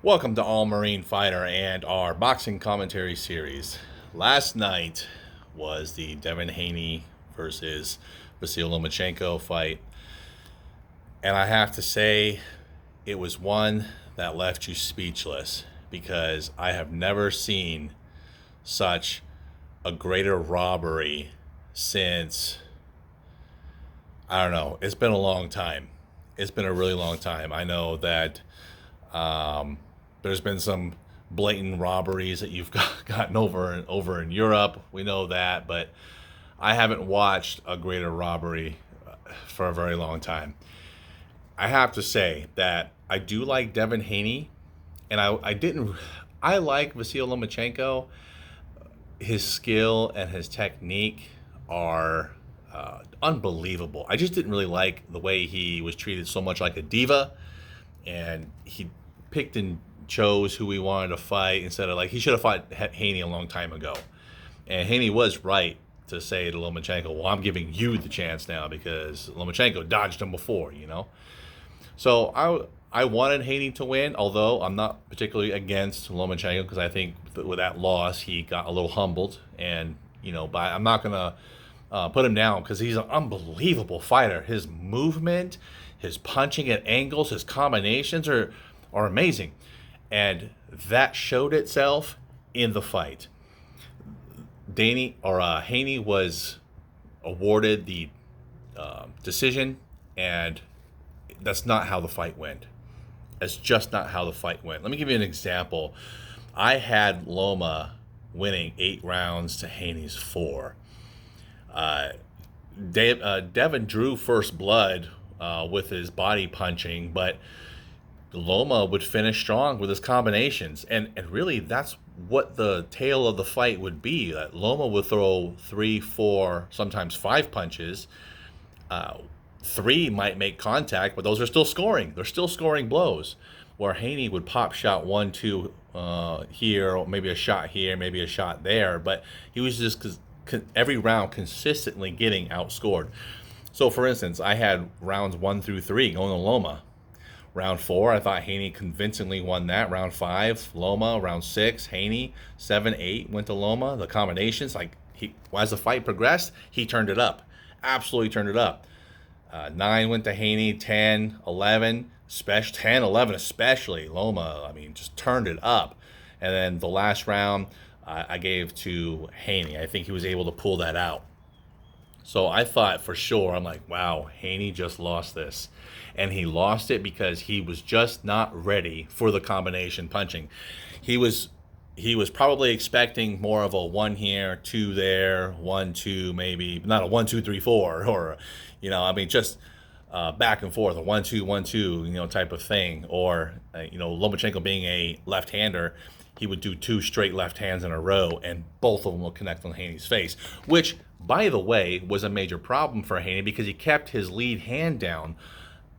Welcome to All Marine Fighter and our boxing commentary series. Last night was the Devin Haney versus Vasiliy Lomachenko fight, and I have to say it was one that left you speechless because I have never seen such a greater robbery since, I don't know, it's been a long time. It's been a really long time. I know that there's been some blatant robberies that you've gotten over in Europe. We know that, but I haven't watched a greater robbery for a very long time. I have to say that I do like Devin Haney, and I didn't. I like Vasiliy Lomachenko. His skill and his technique are unbelievable. I just didn't really like the way he was treated so much like a diva, and he picked and chose who he wanted to fight instead of, like, he should have fought Haney a long time ago. And Haney was right to say to Lomachenko, well, I'm giving you the chance now because Lomachenko dodged him before. So I wanted Haney to win, although I'm not particularly against Lomachenko because I think with that loss he got a little humbled, and but I'm not gonna put him down because he's an unbelievable fighter. His movement, his punching at angles, his combinations are amazing, and that showed itself in the fight. Haney was awarded the decision, and that's not how the fight went. That's just not how the fight went. Let me give you an example. I had Loma winning 8 rounds to Haney's 4. Devin drew first blood with his body punching, but Loma would finish strong with his combinations. And really, that's what the tail of the fight would be. That Loma would throw 3, 4, sometimes 5 punches. 3 might make contact, but those are still scoring. They're still scoring blows. Where Haney would pop shot 1, 2 here, or maybe a shot here, maybe a shot there. But he was just every round consistently getting outscored. So, for instance, I had rounds 1 through 3 going to Loma. Round 4, I thought Haney convincingly won that. Round 5, Loma. Round 6, Haney. 7, 8 went to Loma. The combinations, as the fight progressed, he turned it up. Absolutely turned it up. 9 went to Haney. 10, 11, 10, 11 especially. Loma, just turned it up. And then the last round, I gave to Haney. I think he was able to pull that out. So I thought for sure, I'm like, wow, Haney just lost this. And he lost it because he was just not ready for the combination punching. He was probably expecting more of a 1 here, 2 there, 1, 2, maybe not a 1, 2, 3, 4, or just back and forth, a 1, 2, 1, 2, type of thing. Or Lomachenko being a left-hander, he would do 2 straight left hands in a row, and both of them will connect on Haney's face, which, by the way, was a major problem for Haney because he kept his lead hand down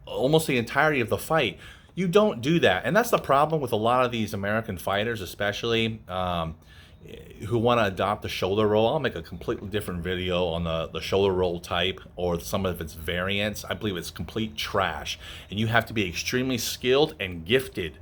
almost the entirety of the fight. You don't do that, and that's the problem with a lot of these American fighters, especially who want to adopt the shoulder roll. I'll make a completely different video on the shoulder roll type or some of its variants. I believe it's complete trash, and you have to be extremely skilled and gifted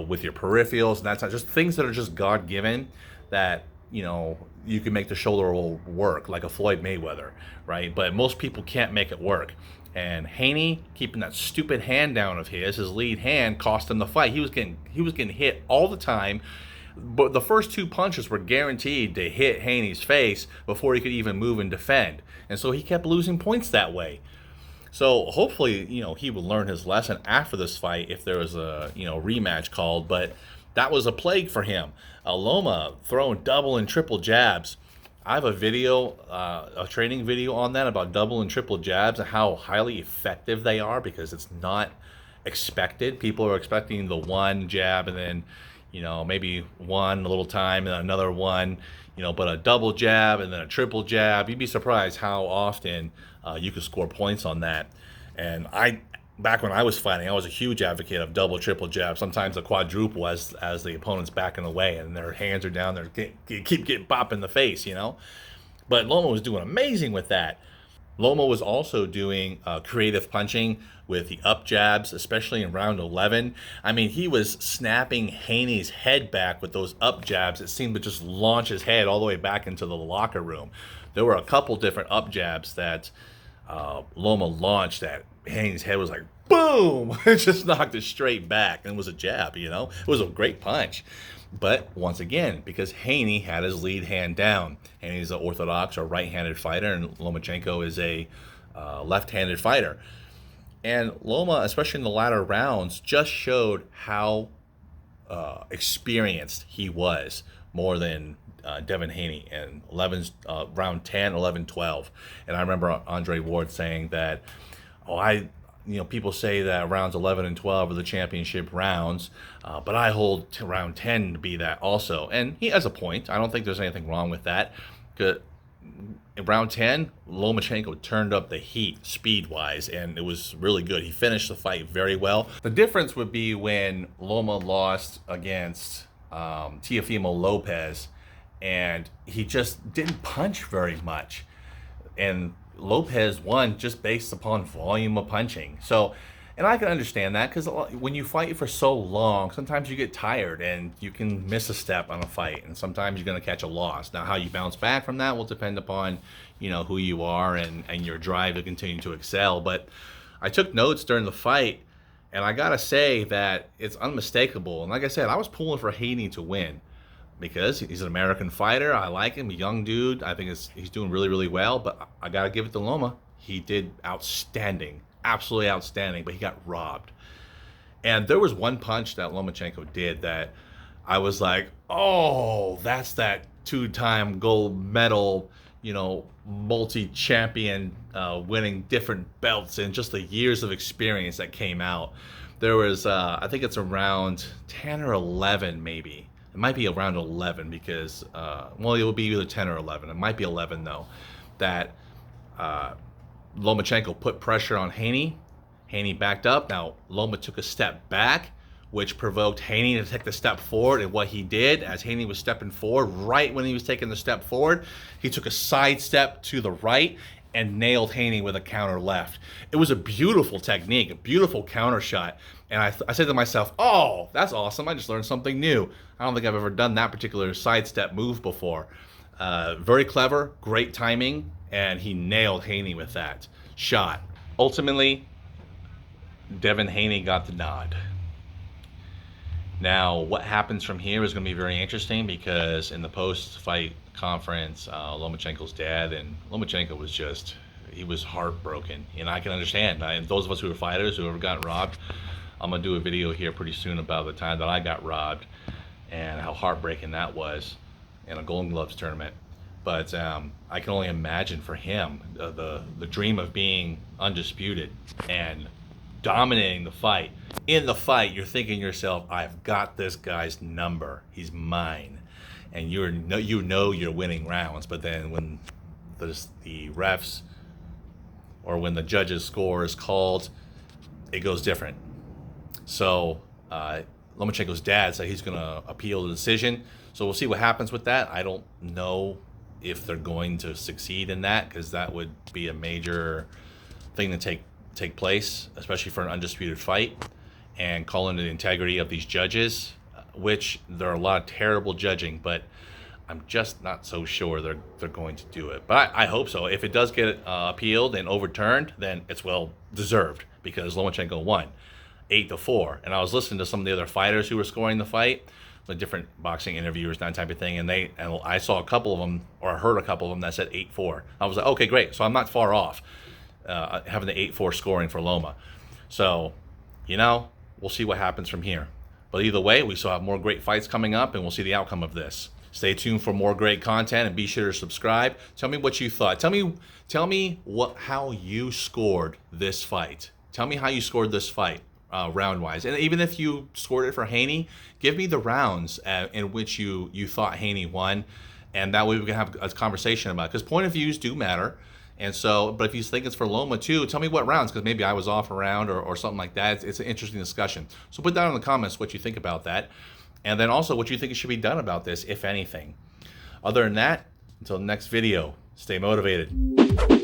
with your peripherals, and that's not just things that are just God-given that you can make the shoulder roll work, like a Floyd Mayweather, right? But most people can't make it work. And Haney keeping that stupid hand down of his lead hand, cost him the fight. He was getting hit all the time. But the first 2 punches were guaranteed to hit Haney's face before he could even move and defend. And so he kept losing points that way. So hopefully, he would learn his lesson after this fight if there was a, rematch called. But that was a plague for him. Loma throwing double and triple jabs. I have a video, a training video on that about double and triple jabs and how highly effective they are because it's not expected. People are expecting the 1 jab and then, maybe 1 a little time and then another 1, but a double jab and then a triple jab, you'd be surprised how often you could score points on that. And back when I was fighting, I was a huge advocate of double, triple jab, sometimes a quadruple as the opponent's backing away and their hands are down there, keep getting bopped in the face, But Loma was doing amazing with that. Loma was also doing creative punching with the up jabs, especially in round 11. I mean, he was snapping Haney's head back with those up jabs. It seemed to just launch his head all the way back into the locker room. There were a couple different up jabs that Loma launched that Haney's head was like, boom! It just knocked it straight back, and it was a jab, you know? It was a great punch. But once again, because Haney had his lead hand down, Haney's an orthodox or right-handed fighter, and Lomachenko is a left-handed fighter. And Loma, especially in the latter rounds, just showed how experienced he was, more than Devin Haney in round 10, 11, 12. And I remember Andre Ward saying that, people say that rounds 11 and 12 are the championship rounds, but I hold round 10 to be that also. And he has a point. I don't think there's anything wrong with that. In round 10, Lomachenko turned up the heat speed-wise, and it was really good. He finished the fight very well. The difference would be when Loma lost against Teofimo Lopez, and he just didn't punch very much. And Lopez won just based upon volume of punching. So, and I can understand that, because when you fight for so long, sometimes you get tired and you can miss a step on a fight, and sometimes you're going to catch a loss. Now, how you bounce back from that will depend upon, who you are and your drive to continue to excel. But I took notes during the fight, and I got to say that it's unmistakable. And like I said, I was pulling for Haney to win, because he's an American fighter. I like him, a young dude. I think he's doing really, really well. But I got to give it to Loma. He did outstanding, absolutely outstanding, but he got robbed. And there was one punch that Lomachenko did that I was like, oh, that's that two-time gold medal, multi-champion, winning different belts and just the years of experience that came out. There was, I think it's around 10 or 11 maybe. It might be around 11 because, it will be either 10 or 11. It might be 11 though, that Lomachenko put pressure on Haney. Haney backed up. Now, Loma took a step back, which provoked Haney to take the step forward. And what he did, as Haney was stepping forward, right when he was taking the step forward, he took a side step to the right and nailed Haney with a counter left. It was a beautiful technique, a beautiful counter shot. And I said to myself, oh, that's awesome. I just learned something new. I don't think I've ever done that particular sidestep move before. Very clever, great timing, and he nailed Haney with that shot. Ultimately, Devin Haney got the nod. Now, what happens from here is going to be very interesting, because in the post-fight conference, Lomachenko's dad, and Lomachenko he was heartbroken, and I can understand. And those of us who are fighters who ever got robbed, I'm going to do a video here pretty soon about the time that I got robbed and how heartbreaking that was in a Golden Gloves tournament. But I can only imagine for him, the dream of being undisputed and dominating the fight. In the fight, you're thinking to yourself, I've got this guy's number. He's mine. And you're winning rounds. But then when the refs or when the judge's score is called, it goes different. So Lomachenko's dad said he's going to appeal the decision. So we'll see what happens with that. I don't know if they're going to succeed in that, because that would be a major thing to take place, especially for an undisputed fight, and call into the integrity of these judges, which there are a lot of terrible judging, but I'm just not so sure they're going to do it. But I hope so. If it does get appealed and overturned, then it's well deserved, because Lomachenko won 8-4. And I was listening to some of the other fighters who were scoring the fight, the different boxing interviewers, that type of thing, and I saw a couple of them, or heard a couple of them, that said 8-4. I was like, okay, great. So I'm not far off having the 8-4 scoring for Loma. So, we'll see what happens from here. But either way, we still have more great fights coming up, and we'll see the outcome of this. Stay tuned for more great content, and be sure to subscribe. Tell me what you thought. Tell me how you scored this fight. Tell me how you scored this fight, round-wise. And even if you scored it for Haney, give me the rounds in which you thought Haney won, and that way we can have a conversation about it. Because point of views do matter. And so, but if you think it's for Loma too, tell me what rounds, because maybe I was off a round or something like that. It's an interesting discussion. So put down in the comments what you think about that. And then also what you think should be done about this, if anything. Other than that, until the next video, stay motivated.